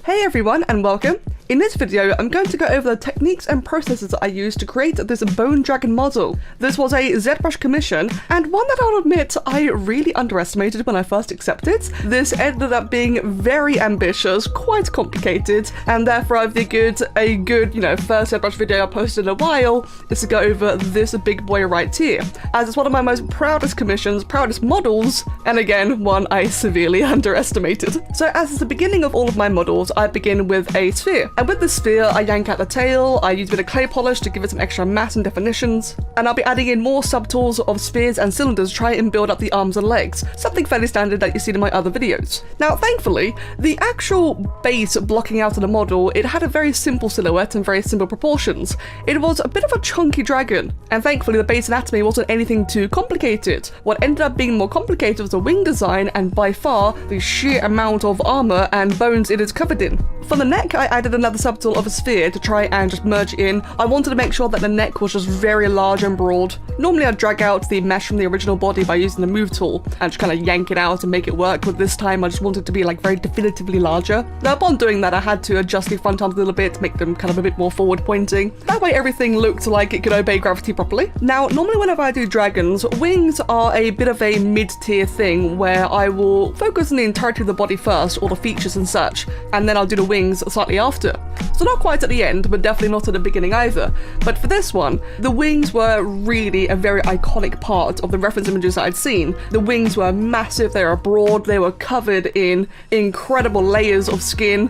Hey everyone and welcome! In this video, I'm going to go over the techniques and processes that I used to create this bone dragon model. This was a ZBRUSH commission, and one that I'll admit I really underestimated when I first accepted. This ended up being very ambitious, quite complicated, and therefore I figured a good, first ZBRUSH video I posted in a while is to go over this big boy right here, as it's one of my most proudest commissions, proudest models, and again, one I severely underestimated. So as is the beginning of all of my models, I begin with a sphere. And with the sphere, I yank out the tail, I use a bit of clay polish to give it some extra mass and definitions, and I'll be adding in more subtools of spheres and cylinders to try and build up the arms and legs, something fairly standard that you've seen in my other videos. Now, thankfully, the actual base blocking out of the model, it had a very simple silhouette and very simple proportions. It was a bit of a chunky dragon, and thankfully the base anatomy wasn't anything too complicated. What ended up being more complicated was the wing design, and by far, the sheer amount of armor and bones it is covered in. For the neck, I added another subtool of a sphere to try and just merge in. I wanted to make sure that the neck was just very large and broad. Normally I'd drag out the mesh from the original body by using the move tool and just kind of yank it out and make it work, but this time I just wanted it to be like very definitively larger. Now upon doing that, I had to adjust the front arms a little bit, make them kind of a bit more forward pointing. That way everything looked like it could obey gravity properly. Now normally whenever I do dragons, wings are a bit of a mid-tier thing where I will focus on the entirety of the body first, all the features and such, and then I'll do the wings slightly after. So not quite at the end, but definitely not at the beginning either. But for this one, the wings were really a very iconic part of the reference images that I'd seen. The wings were massive, they were broad, they were covered in incredible layers of skin,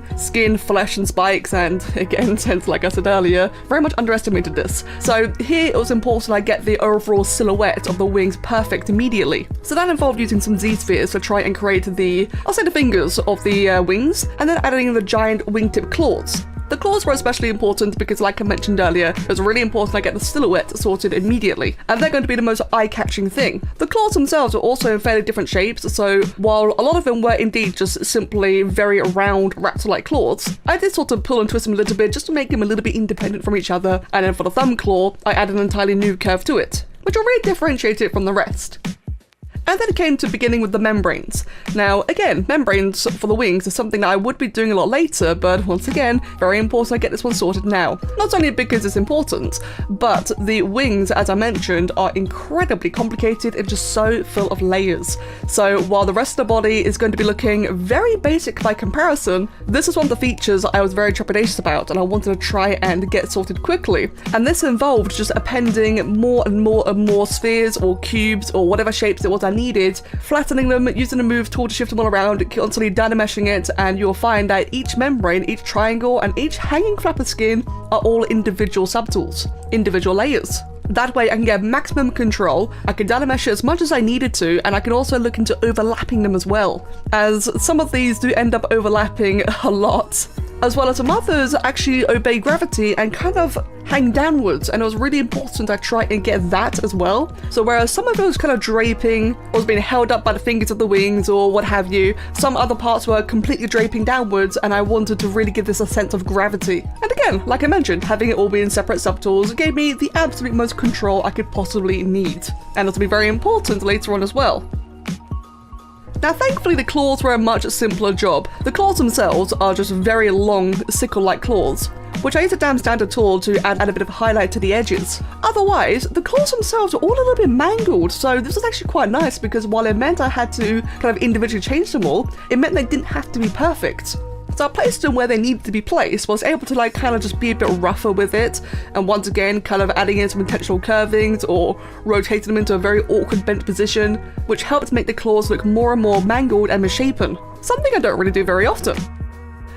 flesh and spikes, and again, since like I said earlier, very much underestimated this. So here it was important I get the overall silhouette of the wings perfect immediately. So that involved using some Z-spheres to try and create the, I'll say the fingers of the wings, and then adding the giant wingtip claws. The claws were especially important because, like I mentioned earlier, it was really important I get the silhouette sorted immediately, and they're going to be the most eye-catching thing. The claws themselves are also in fairly different shapes, so while a lot of them were indeed just simply very round raptor-like claws, I did sort of pull and twist them a little bit just to make them a little bit independent from each other, and then for the thumb claw, I added an entirely new curve to it, which will really differentiate it from the rest. And then it came to beginning with the membranes. Now, again, membranes for the wings is something that I would be doing a lot later, but once again, very important I get this one sorted now. Not only because it's important, but the wings, as I mentioned, are incredibly complicated and just so full of layers. So while the rest of the body is going to be looking very basic by comparison, this is one of the features I was very trepidatious about and I wanted to try and get sorted quickly. And this involved just appending more and more spheres or cubes or whatever shapes it was I needed, flattening them, using a move tool to shift them all around, constantly dynameshing it, and you'll find that each membrane, each triangle, and each hanging flap of skin are all individual subtools, individual layers. That way I can get maximum control, I can dynamesh it as much as I needed to, and I can also look into overlapping them as well, as some of these do end up overlapping a lot, as well as some others actually obey gravity and kind of hang downwards, and it was really important I try and get that as well. So whereas some of it was kind of draping, or was being held up by the fingers of the wings or what have you, some other parts were completely draping downwards, and I wanted to really give this a sense of gravity. And again, like I mentioned, having it all be in separate subtools gave me the absolute most control I could possibly need, and it'll be very important later on as well. Now thankfully the claws were a much simpler job. The claws themselves are just very long sickle-like claws, which I used a damn standard tool to add a bit of highlight to the edges. Otherwise, the claws themselves are all a little bit mangled, so this was actually quite nice because while it meant I had to kind of individually change them all, it meant they didn't have to be perfect. So I placed them where they needed to be placed, but I was able to kind of just be a bit rougher with it, and once again kind of adding in some intentional curvings or rotating them into a very awkward bent position, which helped make the claws look more and more mangled and misshapen, something I don't really do very often.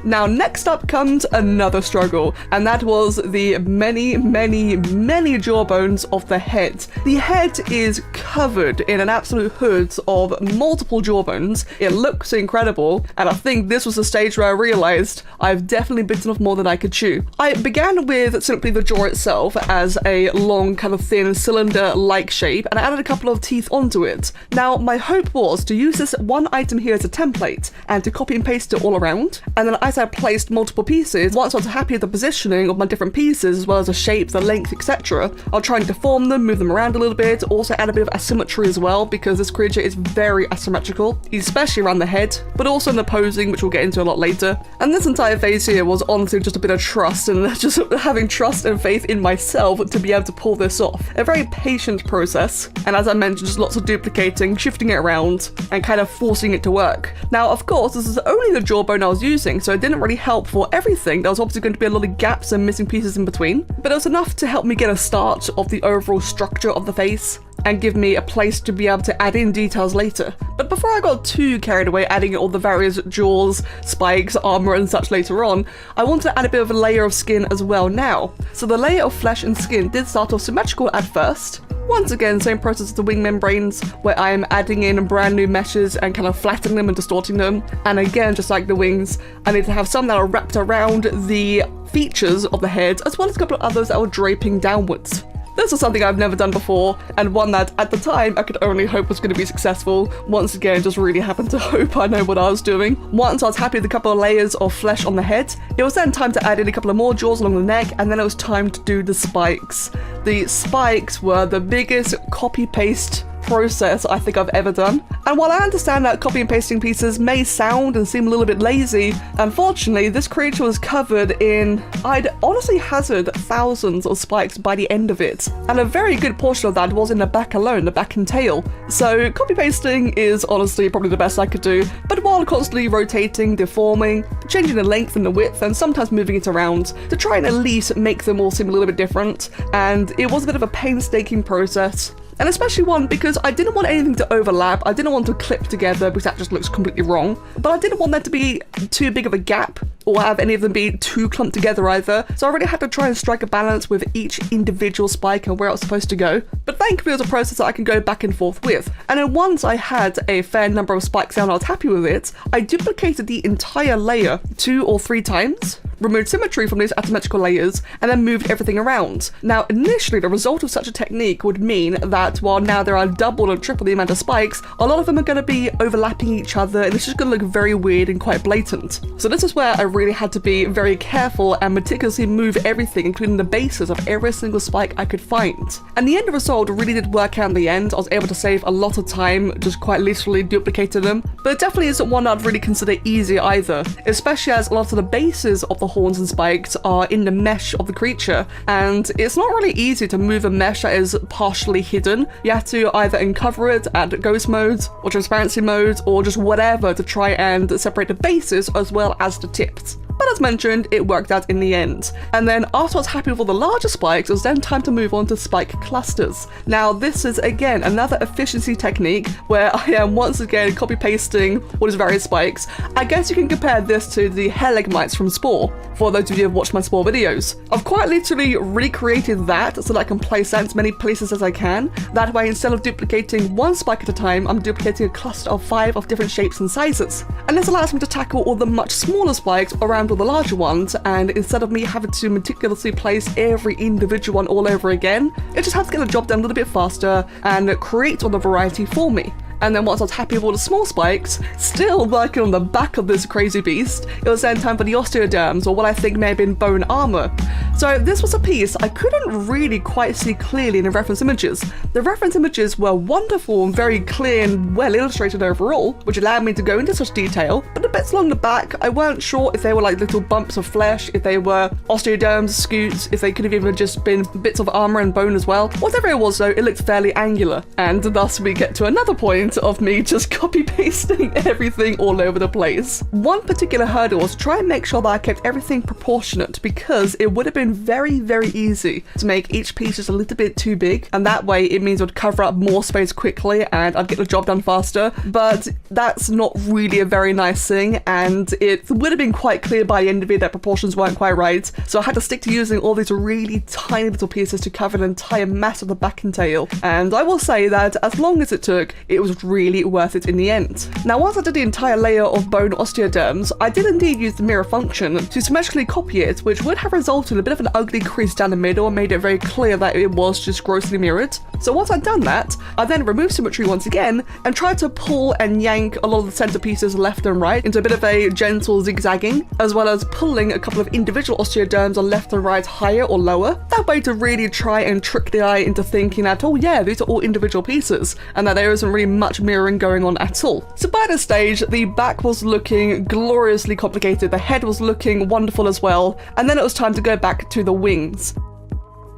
Now next up comes another struggle, and that was the many jaw bones of the head. The head is covered in an absolute hood of multiple jaw bones. It looks incredible, and I think this was the stage where I realized I've definitely bitten off more than I could chew. I began with simply the jaw itself as a long kind of thin cylinder-like shape, and I added a couple of teeth onto it. Now my hope was to use this one item here as a template and to copy and paste it all around, and then I as I placed multiple pieces, once I was happy with the positioning of my different pieces, as well as the shape, the length, etc., I'll try and deform them, move them around a little bit, also add a bit of asymmetry as well, because this creature is very asymmetrical, especially around the head, but also in the posing, which we'll get into a lot later. And this entire phase here was honestly just a bit of trust, and just having trust and faith in myself to be able to pull this off. A very patient process, and as I mentioned, just lots of duplicating, shifting it around, and kind of forcing it to work. Now, of course, this is only the jawbone I was using, so it didn't really help for everything. There was obviously going to be a lot of gaps and missing pieces in between, but it was enough to help me get a start of the overall structure of the face and give me a place to be able to add in details later. But before I got too carried away adding all the various jaws, spikes, armor and such later on, I wanted to add a bit of a layer of skin as well now. So the layer of flesh and skin did start off symmetrical at first. Once again, same process as the wing membranes, where I am adding in brand new meshes and kind of flattening them and distorting them. And again, just like the wings, I need to have some that are wrapped around the features of the head, as well as a couple of others that were draping downwards. This is something I've never done before, and one that, at the time, I could only hope was going to be successful. Once again, just really happened to hope I know what I was doing. Once I was happy with a couple of layers of flesh on the head, it was then time to add in a couple of more jaws along the neck, and then it was time to do the spikes. The spikes were the biggest copy-paste process I think I've ever done. And while I understand that copy and pasting pieces may sound and seem a little bit lazy, unfortunately this creature was covered in, I'd honestly hazard, thousands of spikes by the end of it, and a very good portion of that was in the back alone, the back and tail. So copy pasting is honestly probably the best I could do, but while constantly rotating, deforming, changing the length and the width, and sometimes moving it around to try and at least make them all seem a little bit different. And it was a bit of a painstaking process. And especially one because I didn't want anything to overlap, I didn't want to clip together because that just looks completely wrong, but I didn't want there to be too big of a gap or have any of them be too clumped together either, so I really had to try and strike a balance with each individual spike and where it was supposed to go. But thankfully it was a process that I can go back and forth with. And then once I had a fair number of spikes down and I was happy with it, I duplicated the entire layer 2 or 3 times, removed symmetry from these asymmetrical layers, and then moved everything around. Now, initially, the result of such a technique would mean that while now there are double and triple the amount of spikes, a lot of them are going to be overlapping each other, and it's just going to look very weird and quite blatant. So this is where I really had to be very careful and meticulously move everything, including the bases of every single spike I could find. And the end result really did work out in the end. I was able to save a lot of time, just quite literally duplicating them, but it definitely isn't one I'd really consider easy either, especially as a lot of the bases of the horns and spikes are in the mesh of the creature, and it's not really easy to move a mesh that is partially hidden. You have to either uncover it at ghost mode or transparency mode or just whatever to try and separate the bases as well as the tips. But as mentioned, it worked out in the end. And then after I was happy with all the larger spikes, it was then time to move on to spike clusters. Now this is again another efficiency technique where I am once again copy pasting all these various spikes. I guess you can compare this to the hairlegmites from Spore, for those of you who have watched my Spore videos. I've quite literally recreated that so that I can place that in as many places as I can. That way, instead of duplicating one spike at a time, I'm duplicating a cluster of 5 of different shapes and sizes. And this allows me to tackle all the much smaller spikes around all the larger ones, and instead of me having to meticulously place every individual one all over again, it just has to get the job done a little bit faster and create all the variety for me. And then once I was happy with all the small spikes, still working on the back of this crazy beast, it was then time for the Osteoderms, or what I think may have been bone armor. So this was a piece I couldn't really quite see clearly in the reference images. The reference images were wonderful and very clear and well illustrated overall, which allowed me to go into such detail, but the bits along the back, I weren't sure if they were like little bumps of flesh, if they were Osteoderms, scutes, if they could have even just been bits of armor and bone as well. Whatever it was though, it looked fairly angular, and thus we get to another point of me just copy pasting everything all over the place. One particular hurdle was try and make sure that I kept everything proportionate, because it would have been very, very easy to make each piece just a little bit too big, and that way it means it would cover up more space quickly and I'd get the job done faster. But that's not really a very nice thing, and it would have been quite clear by the end of it that proportions weren't quite right, so I had to stick to using all these really tiny little pieces to cover the entire mass of the back and tail. And I will say that as long as it took, it was was really worth it in the end. Now, once I did the entire layer of bone osteoderms, I did indeed use the mirror function to symmetrically copy it, which would have resulted in a bit of an ugly crease down the middle and made it very clear that it was just grossly mirrored. So once I'd done that, I then removed symmetry once again and tried to pull and yank a lot of the centerpieces left and right into a bit of a gentle zigzagging, as well as pulling a couple of individual osteoderms on left and right higher or lower. That way to really try and trick the eye into thinking that, oh yeah, these are all individual pieces, and that there isn't really much mirroring going on at all. So by this stage, the back was looking gloriously complicated, the head was looking wonderful as well, and then it was time to go back to the wings.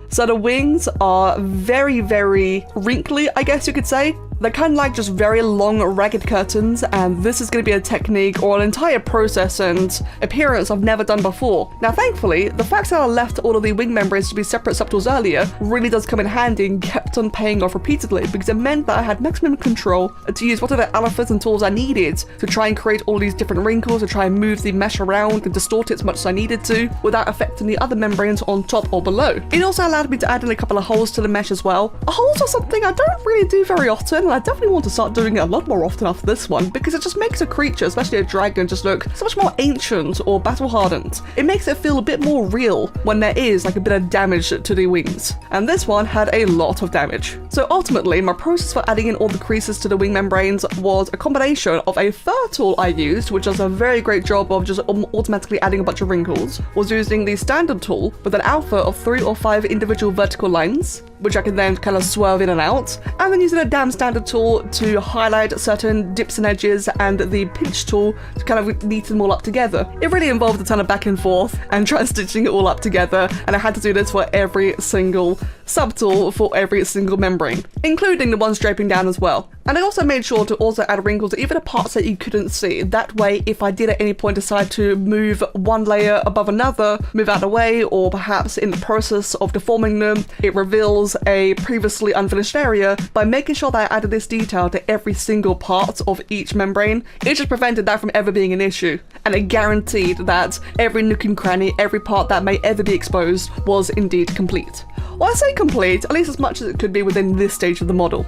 So the wings are very, very wrinkly, I guess you could say. They're kind of like just very long, ragged curtains, and this is going to be a technique or an entire process and appearance I've never done before. Now, thankfully, the fact that I left all of the wing membranes to be separate subtools earlier really does come in handy and kept on paying off repeatedly, because it meant that I had maximum control to use whatever alphas and tools I needed to try and create all these different wrinkles, to try and move the mesh around and distort it as much as I needed to without affecting the other membranes on top or below. It also allowed me to add in a couple of holes to the mesh as well. Holes are something I don't really do very often, and I definitely want to start doing it a lot more often after this one, because it just makes a creature, especially a dragon, just look so much more ancient or battle hardened. It makes it feel a bit more real when there is like a bit of damage to the wings, and this one had a lot of damage. So ultimately, my process for adding in all the creases to the wing membranes was a combination of a fur tool I used, which does a very great job of just automatically adding a bunch of wrinkles, was using the standard tool with an alpha of 3 or 5 individual vertical lines, which I can then kind of swerve in and out, and then using a damn standard tool to highlight certain dips and edges, and the pinch tool to kind of neaten them all up together. It really involved a ton of back and forth and try stitching it all up together, and I had to do this for every single subtool for every single membrane, including the ones draping down as well. And I also made sure to also add wrinkles to even the parts that you couldn't see. That way, if I did at any point decide to move one layer above another, move out of the way, or perhaps in the process of deforming them, it reveals a previously unfinished area. By making sure that I added this detail to every single part of each membrane, it just prevented that from ever being an issue. And it guaranteed that every nook and cranny, every part that may ever be exposed was indeed complete. Well, I say complete, at least as much as it could be within this stage of the model.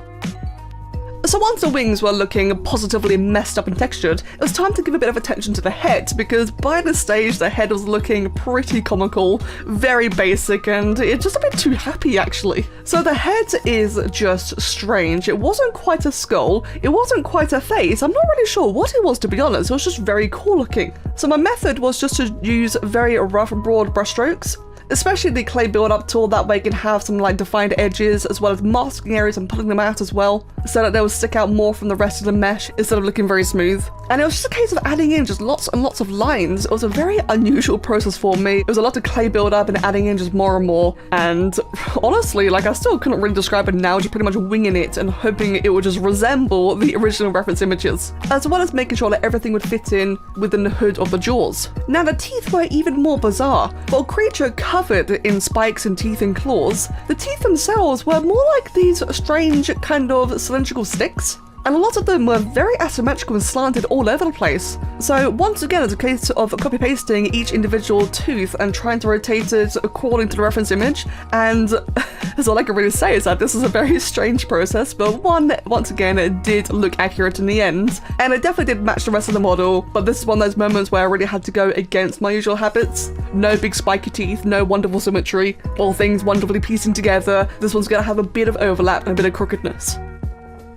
So once the wings were looking positively messed up and textured, it was time to give a bit of attention to the head, because by this stage the head was looking pretty comical, very basic, and it's just a bit too happy actually. So the head is just strange. It wasn't quite a skull, it wasn't quite a face, I'm not really sure what it was, to be honest. It was just very cool looking. So my method was just to use very rough, broad brushstrokes, especially the clay build-up tool. That way you can have some like defined edges as well as masking areas and pulling them out as well, so that they will stick out more from the rest of the mesh instead of looking very smooth. And it was just a case of adding in just lots and lots of lines. It was a very unusual process for me. It was a lot of clay build-up and adding in just more and more, and honestly, like, I still couldn't really describe it now, just pretty much winging it and hoping it would just resemble the original reference images, as well as making sure that everything would fit in within the hood of the jaws. Now the teeth were even more bizarre. For a creature covered in spikes and teeth and claws, the teeth themselves were more like these strange kind of cylindrical sticks, and a lot of them were very asymmetrical and slanted all over the place. So once again, it's a case of copy-pasting each individual tooth and trying to rotate it according to the reference image, and that's all I can really say is that this is a very strange process, but once again, it did look accurate in the end, and it definitely did match the rest of the model. But this is one of those moments where I really had to go against my usual habits. No big spiky teeth, no wonderful symmetry, all things wonderfully piecing together. This one's gonna have a bit of overlap and a bit of crookedness.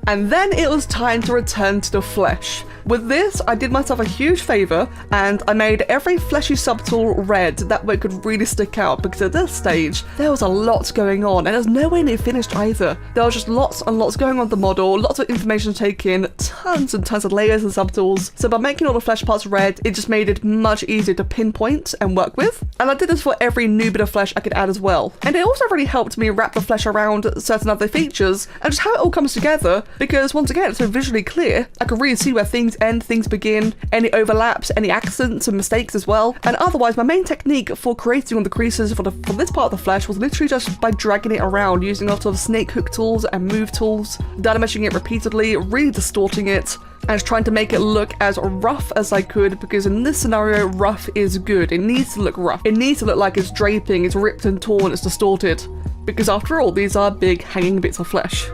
And then it was time to return to the flesh. With this, I did myself a huge favor, and I made every fleshy subtool red, that way it could really stick out, because at this stage, there was a lot going on, and it was nowhere near finished either. There was just lots and lots going on with the model, lots of information to take in, tons and tons of layers and subtools. So by making all the flesh parts red, it just made it much easier to pinpoint and work with. And I did this for every new bit of flesh I could add as well. And it also really helped me wrap the flesh around certain other features, and just how it all comes together, because once again, it's so visually clear. I can really see where things end, things begin, any overlaps, any accents and mistakes as well. And otherwise, my main technique for creating all the creases for this part of the flesh was literally just by dragging it around using lots of snake hook tools and move tools, data meshing it repeatedly, really distorting it, and just trying to make it look as rough as I could, because in this scenario, rough is good. It needs to look rough. It needs to look like it's draping, it's ripped and torn, it's distorted, because after all, these are big hanging bits of flesh.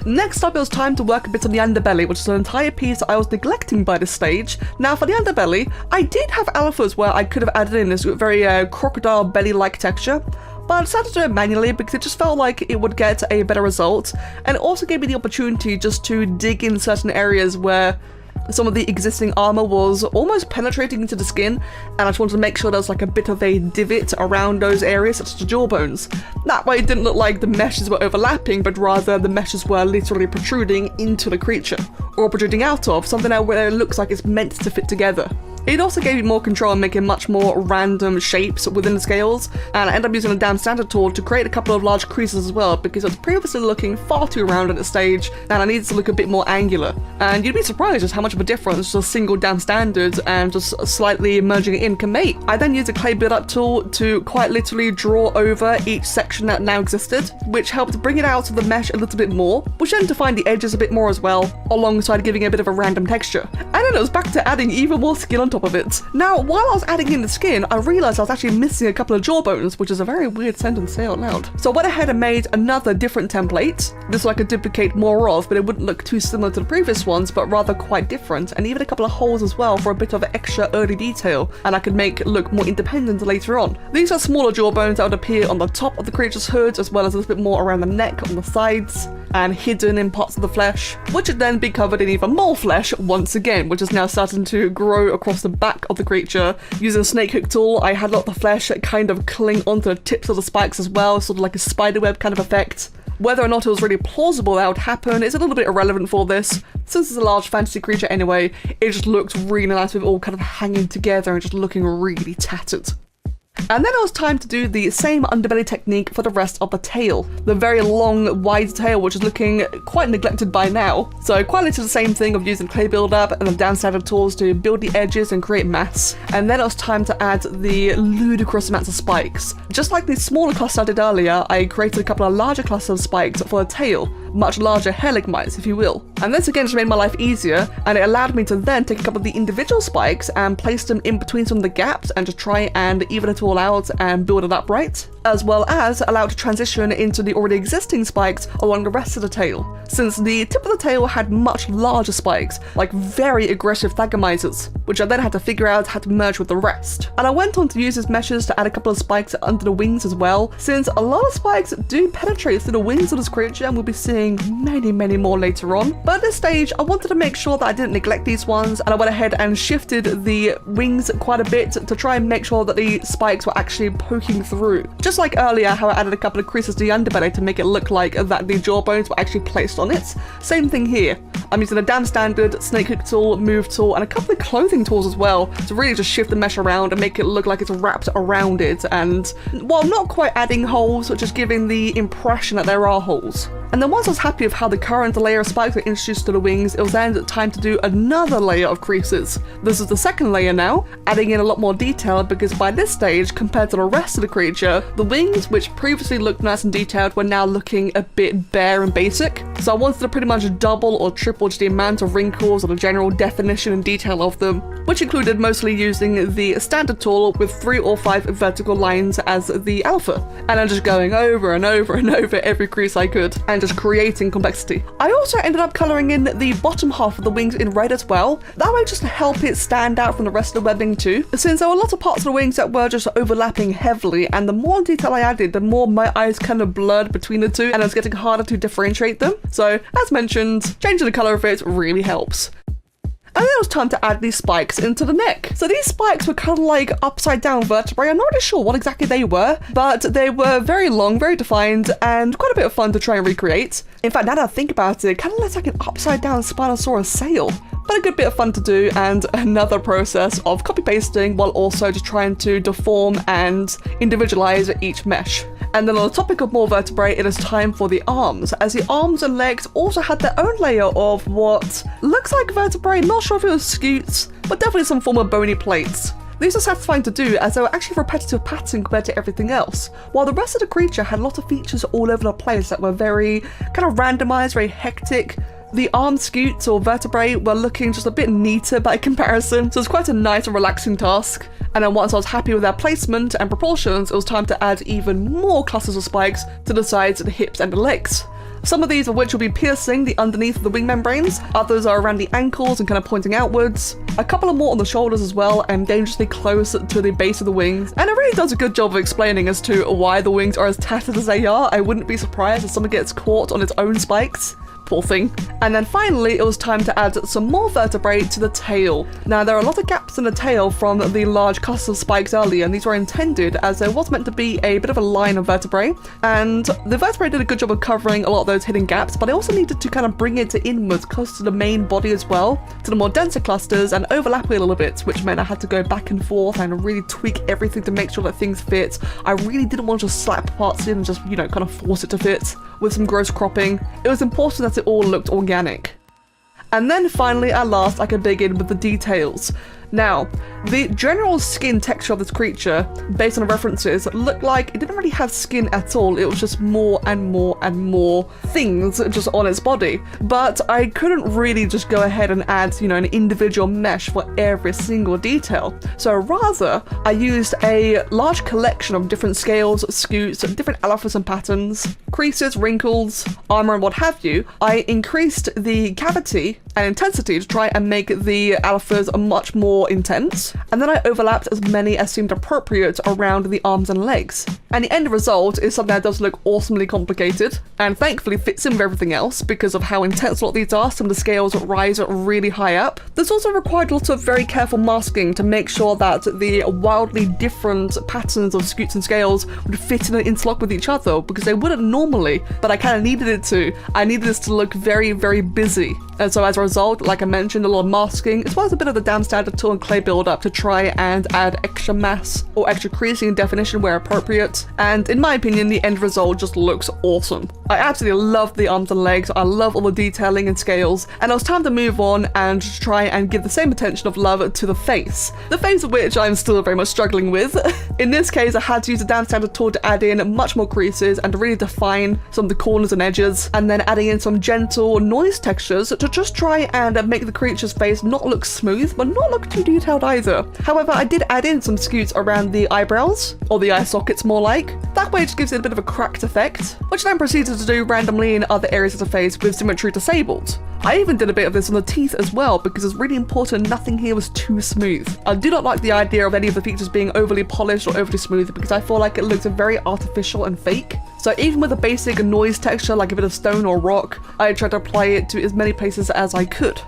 Next up, it was time to work a bit on the underbelly, which is an entire piece I was neglecting by this stage. Now for the underbelly, I did have alphas where I could have added in this very crocodile belly-like texture, but I decided to do it manually because it just felt like it would get a better result, and it also gave me the opportunity just to dig in certain areas where some of the existing armor was almost penetrating into the skin, and I just wanted to make sure there was like a bit of a divot around those areas, such as the jawbones. That way it didn't look like the meshes were overlapping, but rather the meshes were literally protruding into the creature, or protruding out of, something where it looks like it's meant to fit together. It also gave me more control in making much more random shapes within the scales, and I ended up using a damn standard tool to create a couple of large creases as well, because it was previously looking far too round at this stage, and I needed to look a bit more angular. And you'd be surprised just how much of a difference just a single damn standard and just slightly merging it in can make. I then used a clay build-up tool to quite literally draw over each section that now existed, which helped bring it out of the mesh a little bit more, which then defined the edges a bit more as well, alongside giving it a bit of a random texture. And then it was back to adding even more skin on top of it. Now, while I was adding in the skin, I realised I was actually missing a couple of jawbones, which is a very weird sentence to say out loud. So I went ahead and made another different template. This one I could duplicate more of, but it wouldn't look too similar to the previous ones, but rather quite different, and even a couple of holes as well for a bit of extra early detail, and I could make it look more independent later on. These are smaller jawbones that would appear on the top of the creature's hood, as well as a little bit more around the neck, on the sides, and hidden in parts of the flesh, which would then be covered in even more flesh once again, which is now starting to grow across the back of the creature. Using a snake hook tool, I had a lot of the flesh kind of cling onto the tips of the spikes as well, sort of like a spiderweb kind of effect. Whether or not it was really plausible that would happen is a little bit irrelevant for this. Since it's a large fantasy creature anyway, it just looked really nice with it all kind of hanging together and just looking really tattered. And then it was time to do the same underbelly technique for the rest of the tail. The very long, wide tail, which is looking quite neglected by now. So quite literally the same thing of using clay build-up and the down standard tools to build the edges and create mass. And then it was time to add the ludicrous amounts of spikes. Just like the smaller cluster I did earlier, I created a couple of larger clusters of spikes for the tail. Much larger hair-like mites, if you will. And this again just made my life easier, and it allowed me to then take a couple of the individual spikes and place them in between some of the gaps and just try and even it all out and build it up right, as well as allow it to transition into the already existing spikes along the rest of the tail, since the tip of the tail had much larger spikes, like very aggressive thagomisers, which I then had to figure out how to merge with the rest. And I went on to use these meshes to add a couple of spikes under the wings as well, since a lot of spikes do penetrate through the wings of this creature, and we'll be seeing many more later on. But at this stage, I wanted to make sure that I didn't neglect these ones, and I went ahead and shifted the wings quite a bit to try and make sure that the spikes were actually poking through. Just like earlier, how I added a couple of creases to the underbelly to make it look like that the jawbones were actually placed on it. Same thing here. I'm using a damn standard snake hook tool, move tool, and a couple of clothing tools as well to really just shift the mesh around and make it look like it's wrapped around it, and while not quite adding holes, just giving the impression that there are holes. And then once I was happy with how the current layer of spikes were introduced to the wings, it was then time to do another layer of creases. This is the second layer now, adding in a lot more detail, because by this stage, compared to the rest of the creature, the wings, which previously looked nice and detailed, were now looking a bit bare and basic. So I wanted to pretty much double or triple just the amount of wrinkles or the general definition and detail of them, which included mostly using the standard tool with 3 or 5 vertical lines as the alpha, and then just going over and over and over every crease I could, and just creating complexity. I also ended up colouring in the bottom half of the wings in red as well, that way just to help it stand out from the rest of the webbing too, since there were a lot of parts of the wings that were just overlapping heavily, and the more detail I added, the more my eyes kind of blurred between the two, and it was getting harder to differentiate them. So, as mentioned, changing the colour of it really helps. And then it was time to add these spikes into the neck. So these spikes were kind of like upside down vertebrae. I'm not really sure what exactly they were, but they were very long, very defined, and quite a bit of fun to try and recreate. In fact, now that I think about it, it kind of looks like an upside down Spinosaurus sail. But a good bit of fun to do, and another process of copy pasting while also just trying to deform and individualize each mesh. And then on the topic of more vertebrae, it is time for the arms, as the arms and legs also had their own layer of what looks like vertebrae, not sure if it was scutes, but definitely some form of bony plates. These are satisfying to do, as they were actually repetitive pattern compared to everything else, while the rest of the creature had a lot of features all over the place that were very kind of randomized, very hectic. The arm scutes or vertebrae were looking just a bit neater by comparison, so it's quite a nice and relaxing task. And then once I was happy with their placement and proportions, it was time to add even more clusters of spikes to the sides, the hips, and the legs. Some of these of which will be piercing the underneath of the wing membranes, others are around the ankles and kind of pointing outwards, a couple are more on the shoulders as well and dangerously close to the base of the wings, and it really does a good job of explaining as to why the wings are as tattered as they are. I wouldn't be surprised if someone gets caught on its own spikes. Poor thing. And then finally, it was time to add some more vertebrae to the tail. Now, there are a lot of gaps in the tail from the large cluster of spikes earlier, and these were intended as there was meant to be a bit of a line of vertebrae, and the vertebrae did a good job of covering a lot of those hidden gaps, but I also needed to kind of bring it to inwards, close to the main body as well, to the more denser clusters, and overlapping a little bit, which meant I had to go back and forth and really tweak everything to make sure that things fit. I really didn't want to just slap parts in and just, you know, kind of force it to fit with some gross cropping. It was important that it all looked organic. And then finally, at last, I could begin with the details. Now, the general skin texture of this creature, based on the references, looked like it didn't really have skin at all. It was just more and more and more things just on its body. But I couldn't really just go ahead and add, you know, an individual mesh for every single detail. So rather, I used a large collection of different scales, scutes, different alphas and patterns, creases, wrinkles, armor, and what have you. I increased the cavity and intensity to try and make the alphas much more intense, and then I overlapped as many as seemed appropriate around the arms and legs. And the end result is something that does look awesomely complicated, and thankfully fits in with everything else because of how intense a lot of these are. Some of the scales rise really high up. This also required lots of very careful masking to make sure that the wildly different patterns of scutes and scales would fit in and interlock with each other, because they wouldn't normally, but I kind of needed it to. I needed this to look very, very busy. And so as a result, like I mentioned, a lot of masking, as well as a bit of the damn standard tool and clay build up to try and add extra mass or extra creasing and definition where appropriate. And in my opinion, the end result just looks awesome. I absolutely love the arms and legs. I love all the detailing and scales. And it was time to move on and try and give the same attention of love to the face. The face of which I'm still very much struggling with. In this case, I had to use the damn standard tool to add in much more creases and to really define some of the corners and edges, and then adding in some gentle noise textures to just try and make the creature's face not look smooth, but not look too detailed either. However, I did add in some scutes around the eyebrows, or the eye sockets more like. That way it just gives it a bit of a cracked effect, which I then proceeded to do randomly in other areas of the face with symmetry disabled. I even did a bit of this on the teeth as well, because it's really important nothing here was too smooth. I do not like the idea of any of the features being overly polished or overly smooth, because I feel like it looks very artificial and fake. So even with a basic noise texture like a bit of stone or rock, I tried to apply it to as many places as I could.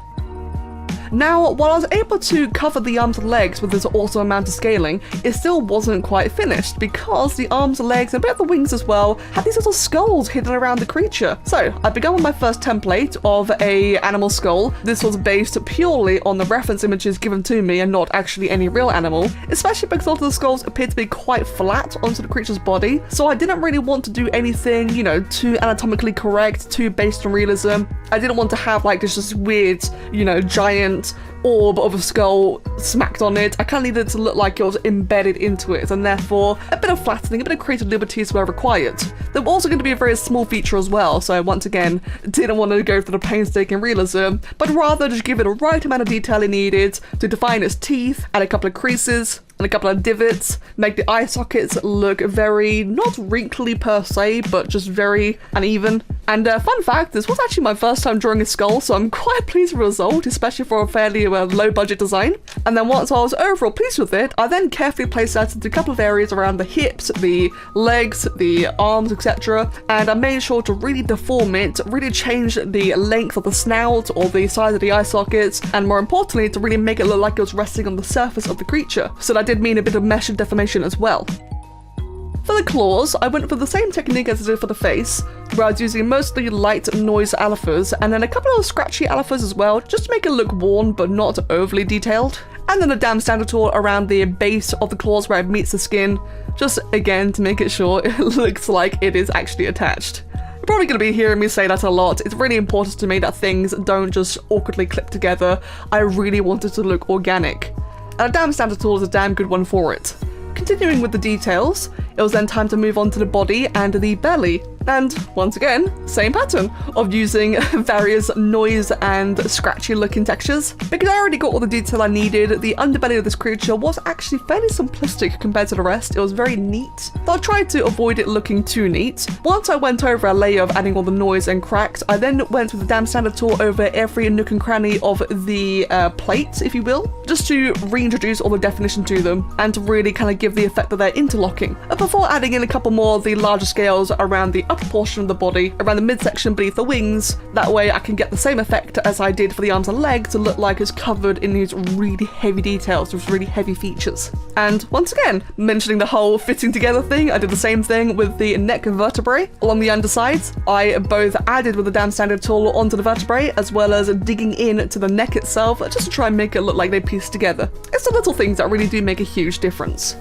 Now, while I was able to cover the arms and legs with this awesome amount of scaling, it still wasn't quite finished, because the arms, legs, and a bit of the wings as well had these little skulls hidden around the creature. So I began with my first template of a animal skull. This was based purely on the reference images given to me and not actually any real animal, especially because a lot of the skulls appear to be quite flat onto the creature's body. So I didn't really want to do anything, you know, too anatomically correct, too based on realism. I didn't want to have like this just weird, you know, giant orb of a skull smacked on it. I kind of needed it to look like it was embedded into it, and therefore a bit of flattening, a bit of creative liberties were required. There was also going to be a very small feature as well, so once again, didn't want to go for the painstaking realism, but rather just give it a right amount of detail it needed to define its teeth, add a couple of creases, and a couple of divots, make the eye sockets look very, not wrinkly per se, but just very uneven. And fun fact, this was actually my first time drawing a skull, so I'm quite pleased with the result, especially for a fairly low budget design. And then once I was overall pleased with it, I then carefully placed that into a couple of areas around the hips, the legs, the arms, etc. And I made sure to really deform it, really change the length of the snout or the size of the eye sockets, and more importantly, to really make it look like it was resting on the surface of the creature. So that did mean a bit of mesh and deformation as well. For the claws, I went for the same technique as I did for the face, where I was using mostly light noise alphas, and then a couple of scratchy alphas as well, just to make it look worn but not overly detailed. And then a damn standard tool around the base of the claws where it meets the skin, just again to make it sure it looks like it is actually attached. You're probably going to be hearing me say that a lot. It's really important to me that things don't just awkwardly clip together. I really want it to look organic. And a damn standard tool is a damn good one for it. Continuing with the details, it was then time to move on to the body and the belly. And once again, same pattern of using various noise and scratchy looking textures. Because I already got all the detail I needed, the underbelly of this creature was actually fairly simplistic compared to the rest. It was very neat, though I tried to avoid it looking too neat. Once I went over a layer of adding all the noise and cracks, I then went with the damn standard tool over every nook and cranny of the plate, if you will, just to reintroduce all the definition to them and to really kind of give the effect that they're interlocking. Before adding in a couple more of the larger scales around the upper portion of the body, around the midsection beneath the wings, that way I can get the same effect as I did for the arms and legs to look like it's covered in these really heavy details, these really heavy features. And once again, mentioning the whole fitting together thing, I did the same thing with the neck vertebrae along the undersides. I both added with the damn standard tool onto the vertebrae as well as digging in to the neck itself just to try and make it look like they pieced together. It's the little things that really do make a huge difference.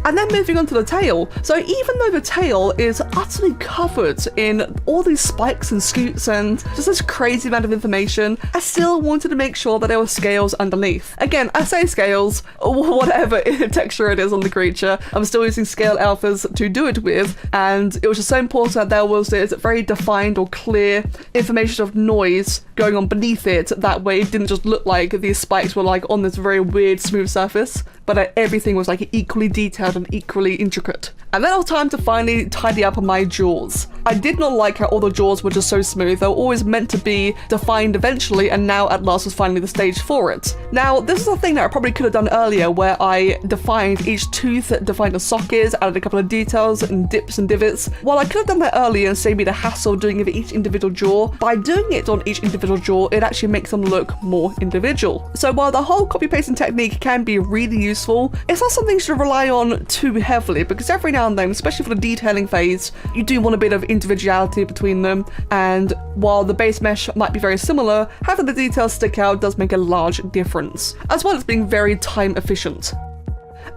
And then moving on to the tail. So even though the tail is utterly covered in all these spikes and scoots and just this crazy amount of information, I still wanted to make sure that there were scales underneath. Again, I say scales, whatever texture it is on the creature, I'm still using scale alphas to do it with, and it was just so important that there was this very defined or clear information of noise going on beneath it. That way it didn't just look like these spikes were like on this very weird smooth surface, but that everything was like equally detailed and equally intricate. And then it was time to finally tidy up my jaws. I did not like how all the jaws were just so smooth. They were always meant to be defined eventually, and now at last was finally the stage for it. Now, this is a thing that I probably could have done earlier, where I defined each tooth, defined the sockets, added a couple of details and dips and divots. While I could have done that earlier and saved me the hassle of doing it for each individual jaw, by doing it on each individual jaw, it actually makes them look more individual. So while the whole copy-pasting technique can be really useful, it's not something you should rely on too heavily, because every now and then, especially for the detailing phase, you do want a bit of individuality between them, and while the base mesh might be very similar, having the details stick out does make a large difference, as well as being very time efficient.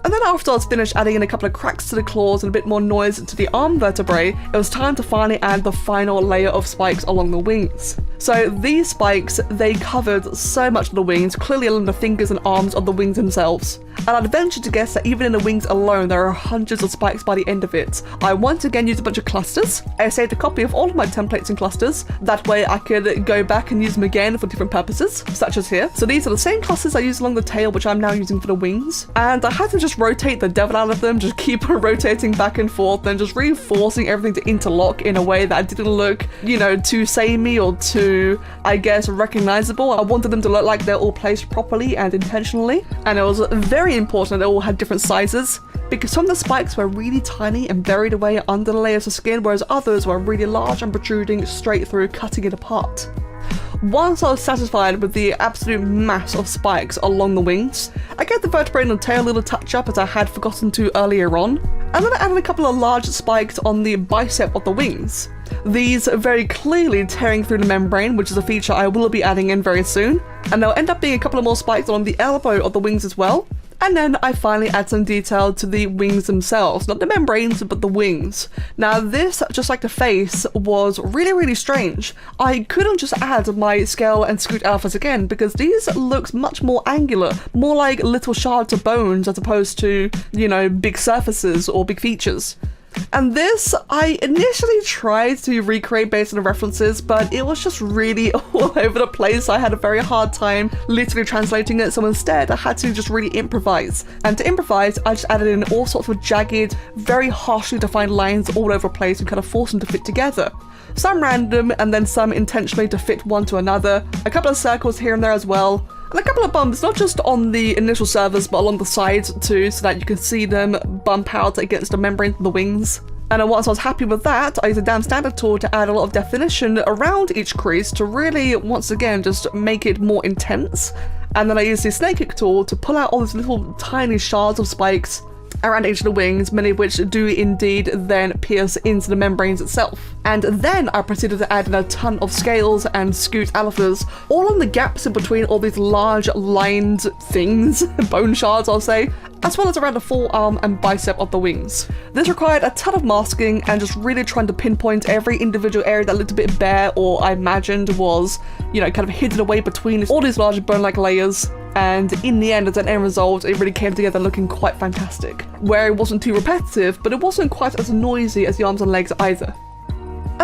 And then after I was finished adding in a couple of cracks to the claws and a bit more noise to the arm vertebrae, it was time to finally add the final layer of spikes along the wings. So these spikes, they covered so much of the wings, clearly along the fingers and arms of the wings themselves. And I'd venture to guess that even in the wings alone, there are hundreds of spikes by the end of it. I once again used a bunch of clusters. I saved a copy of all of my templates and clusters. That way I could go back and use them again for different purposes, such as here. So these are the same clusters I used along the tail, which I'm now using for the wings. And I had to just rotate the devil out of them, just keep rotating back and forth and just reinforcing everything to interlock in a way that didn't look, you know, too samey or too, I guess, recognizable. I wanted them to look like they're all placed properly and intentionally. And it was very important they all had different sizes, because some of the spikes were really tiny and buried away under the layers of skin, whereas others were really large and protruding straight through, cutting it apart. Once I was satisfied with the absolute mass of spikes along the wings, I gave the vertebrae and the tail a little touch up as I had forgotten to earlier on, and then I added a couple of large spikes on the bicep of the wings. These are very clearly tearing through the membrane, which is a feature I will be adding in very soon, and there'll end up being a couple of more spikes on the elbow of the wings as well. And then I finally add some detail to the wings themselves, not the membranes, but the wings. Now this, just like the face, was really strange. I couldn't just add my scale and scoot alphas again, because these looks much more angular, more like little shards of bones as opposed to, you know, big surfaces or big features. And this, I initially tried to recreate based on the references, but it was just really all over the place. I had a very hard time literally translating it, so instead I had to just really improvise. And to improvise, I just added in all sorts of jagged, very harshly defined lines all over the place and kind of forced them to fit together. Some random, and then some intentionally to fit one to another. A couple of circles here and there as well. And a couple of bumps, not just on the initial surface, but along the sides too, so that you can see them bump out against the membrane of the wings. And once I was happy with that, I used a damn standard tool to add a lot of definition around each crease to really, once again, just make it more intense. And then I used the snake kick tool to pull out all these little tiny shards of spikes around each of the wings, many of which do indeed then pierce into the membranes itself. And then I proceeded to add in a ton of scales and scoot alphas, all on the gaps in between all these large lined things, bone shards I'll say, as well as around the forearm and bicep of the wings. This required a ton of masking and just really trying to pinpoint every individual area that looked a bit bare or I imagined was, you know, kind of hidden away between all these large bone-like layers. And in the end, as an end result, it really came together looking quite fantastic, where it wasn't too repetitive, but it wasn't quite as noisy as the arms and legs either.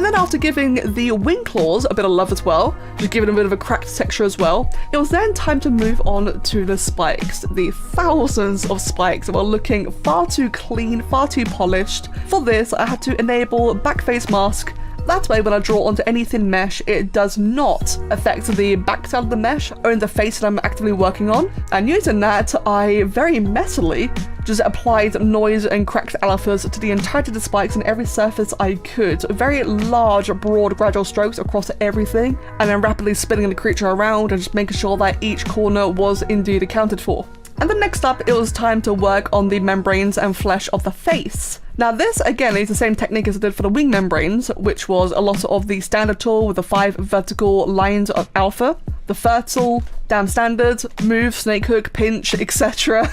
And then after giving the wing claws a bit of love as well, just giving a bit of a cracked texture as well, it was then time to move on to the spikes. The thousands of spikes that were looking far too clean, far too polished. For this, I had to enable back face mask. That way, when I draw onto any thin mesh, it does not affect the backside of the mesh, only the face that I'm actively working on. And using that, I very messily just applied noise and cracked alphas to the entirety of the spikes and every surface I could. Very large, broad, gradual strokes across everything, and then rapidly spinning the creature around and just making sure that each corner was indeed accounted for. And then next up, it was time to work on the membranes and flesh of the face. Now this, again, is the same technique as I did for the wing membranes, which was a lot of the standard tool with the 5 vertical lines of alpha, the fertile, damn standard, move, snake hook, pinch, etc.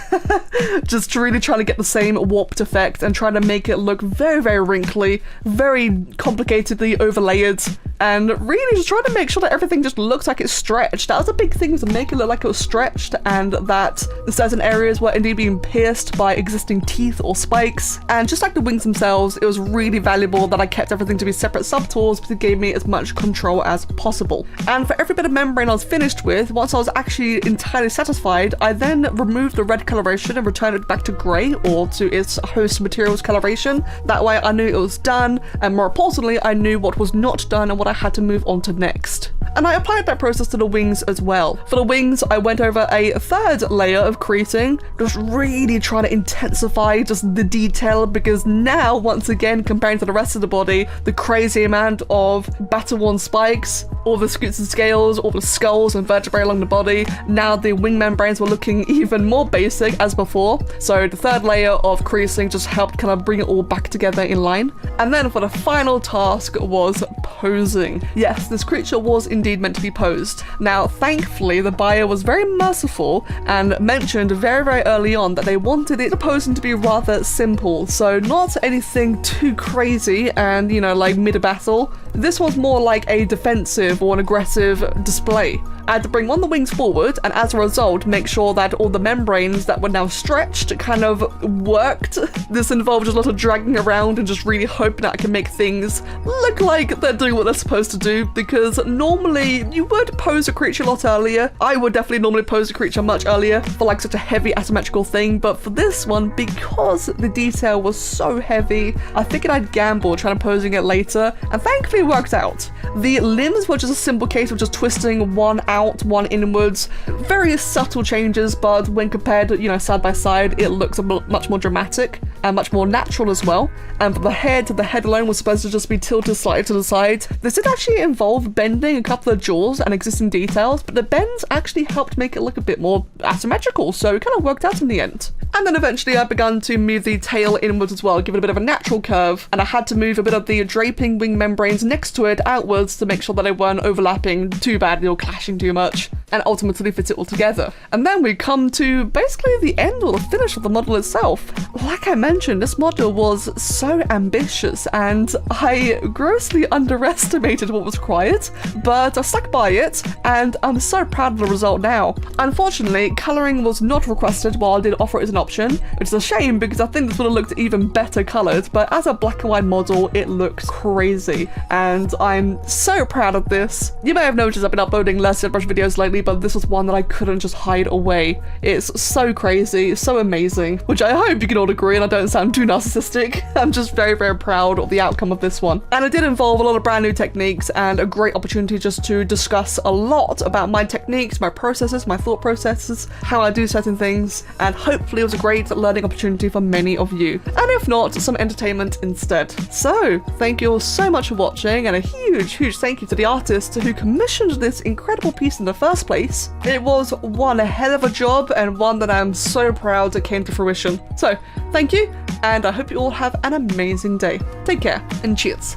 Just really trying to get the same warped effect and trying to make it look very, very wrinkly, very complicatedly overlayered, and really just trying to make sure that everything just looks like it's stretched. That was a big thing, to make it look like it was stretched and that certain areas were indeed being pierced by existing teeth or spikes. And just like the wings themselves, it was really valuable that I kept everything to be separate subtools because it gave me as much control as possible. And for every bit of membrane I was finished with, once I was actually entirely satisfied, I then removed the red coloration and returned it back to grey or to its host materials coloration. That way I knew it was done, and more importantly, I knew what was not done and what I had to move on to next. And I applied that process to the wings as well. For the wings, I went over a third layer of creasing, just really trying to intensify just the detail, because now, once again, comparing to the rest of the body, the crazy amount of battle-worn spikes, all the scutes and scales, all the skulls and vertebrae along the body, now the wing membranes were looking even more basic as before. So the third layer of creasing just helped kind of bring it all back together in line. And then for the final task was posing. Yes, this creature was indeed meant to be posed. Now, thankfully, the buyer was very merciful and mentioned very, very early on that they wanted it, the posing, to be rather simple. So not anything too crazy and, you know, like mid-battle. This was more like a defensive or an aggressive display. I had to bring one of the wings forward and as a result make sure that all the membranes that were now stretched kind of worked. This involved just a lot of dragging around and just really hoping that I can make things look like they're doing what they're supposed to do, because normally you would pose a creature a lot earlier. I would definitely normally pose a creature much earlier for like such a heavy asymmetrical thing, but for this one, because the detail was so heavy, I figured I'd gamble trying to posing it later, and thankfully it worked out. The limbs were just a simple case of just twisting one out, one inwards. Very subtle changes, but when compared, you know, side by side, it looks much more dramatic and much more natural as well. And for the head alone was supposed to just be tilted slightly to the side. This did actually involve bending a couple of jaws and existing details, but the bends actually helped make it look a bit more asymmetrical, so it kind of worked out in the end. And then eventually I began to move the tail inwards as well, give it a bit of a natural curve, and I had to move a bit of the draping wing membranes next to it outwards to make sure that they weren't overlapping too badly or clashing too much, and ultimately fit it all together. And then we come to basically the end or the finish of the model itself. Like I mentioned, this model was so ambitious and I grossly underestimated what was required, but I stuck by it and I'm so proud of the result now. Unfortunately, colouring was not requested while I did offer it as an option, which is a shame because I think this would have looked even better coloured, but as a black and white model, it looks crazy and I'm so proud of this. You may have noticed I've been uploading less ZBRUSH videos lately, but this was one that I couldn't just hide away. It's so crazy, so amazing, which I hope you can all agree and I don't sound too narcissistic. I'm just very, very proud of the outcome of this one. And it did involve a lot of brand new techniques and a great opportunity just to discuss a lot about my techniques, my processes, my thought processes, how I do certain things, and hopefully it was a great learning opportunity for many of you. And if not, some entertainment instead. So, thank you all so much for watching, and a huge, huge thank you to the artist who commissioned this incredible piece in the first place. It was one hell of a job and one that I'm so proud it came to fruition. So, thank you, and I hope you all have an amazing day. Take care, and cheers.